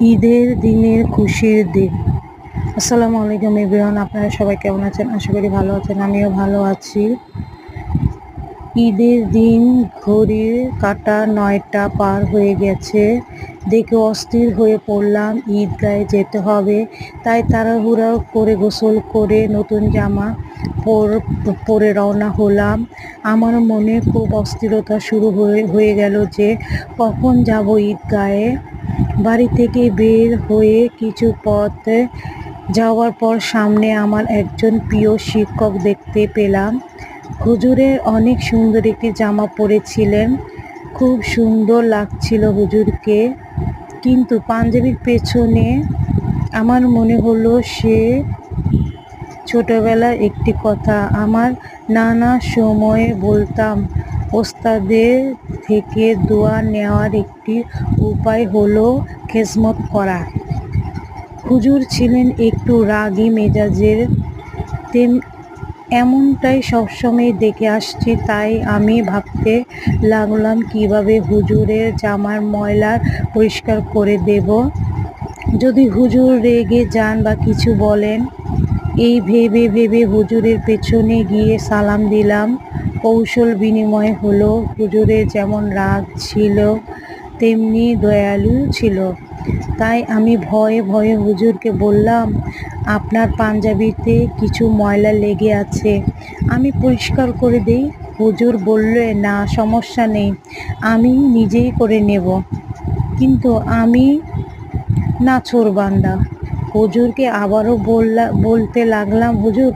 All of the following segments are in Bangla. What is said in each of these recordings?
ঈদের দিনের খুশির দিন। আসসালামু আলাইকুম এভরিওয়ান, আপনারা সবাই কেমন আছেন? আশা করি ভালো আছেন, আমিও ভালো আছি। ঈদের দিন ঘড়ির কাঁটা ৯টা পার হয়ে গেছে। দেখে অস্থির হয়ে পড়লাম, ঈদগাহে যেতে হবে। তাই তাড়াহুড়ো করে গোসল করে নতুন জামা পরে রওনা হলাম। আমার মনে খুব অস্থিরতা শুরু হয়ে গেল যে কখন যাব ঈদগাহে। বাড়ি থেকে বের হয়ে কিছু পথ যাওয়ার পর সামনে আমার একজন প্রিয় শিক্ষক দেখতে পেলাম। হুজুরের অনেক সুন্দর একটি জামা পরেছিলেন, খুব সুন্দর লাগছিল হুজুরকে। কিন্তু পাঞ্জাবির পেছনে আমার মনে হলো সে ছোটবেলার একটি কথা। আমার নানা সময়ে বলতাম, ওস্তাদের থেকে দোয়া নেওয়ার একটি উপায় হলো খেজমত করা। হুজুর ছিলেন একটু রাগী মেজাজের, এমনটাই সবসময় দেখে আসছি। তাই আমি ভাবতে লাগলাম কিভাবে হুজুরের জামার ময়লা পরিষ্কার করে দেব, যদি হুজুর রেগে যান বা কিছু বলেন। এই ভেবে হুজুরের পেছনে গিয়ে সালাম দিলাম। কৌশল বিনিময় হলো। হুজুরের যেমন রাগ ছিল তেমনি দয়ালু ছিল। তাই আমি ভয়ে ভয়ে হুজুরকে বললাম, আপনার পাঞ্জাবিতে কিছু ময়লা লেগে আছে, আমি পরিষ্কার করে দিই। হুজুর বললে, না সমস্যা নেই, আমি নিজেই করে নেব। কিন্তু আমি নাছোড়বান্দা। হুজুরকে আবারও বলতে লাগলাম, হুজুর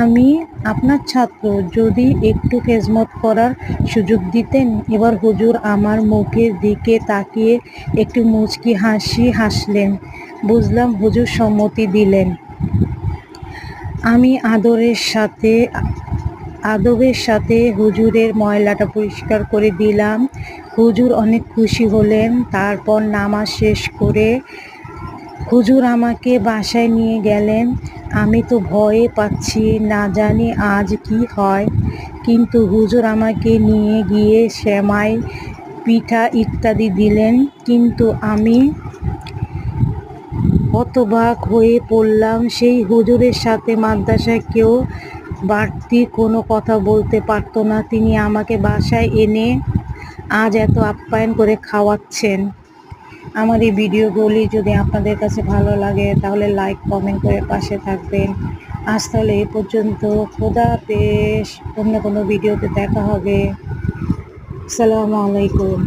আমি আপনার ছাত্র, যদি একটু খেজমত করার সুযোগ দিতেন। এবার হুজুর আমার মুখের দিকে তাকিয়ে একটু মুচকি হাসি হাসলেন। বুঝলাম হুজুর সম্মতি দিলেন। আমি আদবের সাথে হুজুরের ময়লাটা পরিষ্কার করে দিলাম। হুজুর অনেক খুশি হলেন। তারপর নামাজ শেষ করে হুজুর আমাকে বাসায় নিয়ে গেলেন। আমি তো ভয়ে পাচ্ছি, না জানি আজ কি হয়। কিন্তু হুজুর আমাকে নিয়ে গিয়ে সেমাই, পিঠা ইত্যাদি দিলেন। কিন্তু আমি হতবাক হয়ে পড়লাম। সেই হুজুরের সাথে মাদ্রাসায় কেউ বাড়তি কোনো কথা বলতে পারত না। তিনি আমাকে বাসায় এনে আজ এত আপ্যায়ন করে খাওয়াচ্ছেন। আমার এই ভিডিওগুলি যদি আপনাদের কাছে ভালো লাগে তাহলে লাইক কমেন্ট করে পাশে থাকবেন। আজ তাহলে এ পর্যন্ত। খোদা হাফেজ। অন্য কোনো ভিডিওতে দেখা হবে। আসসালামু আলাইকুম।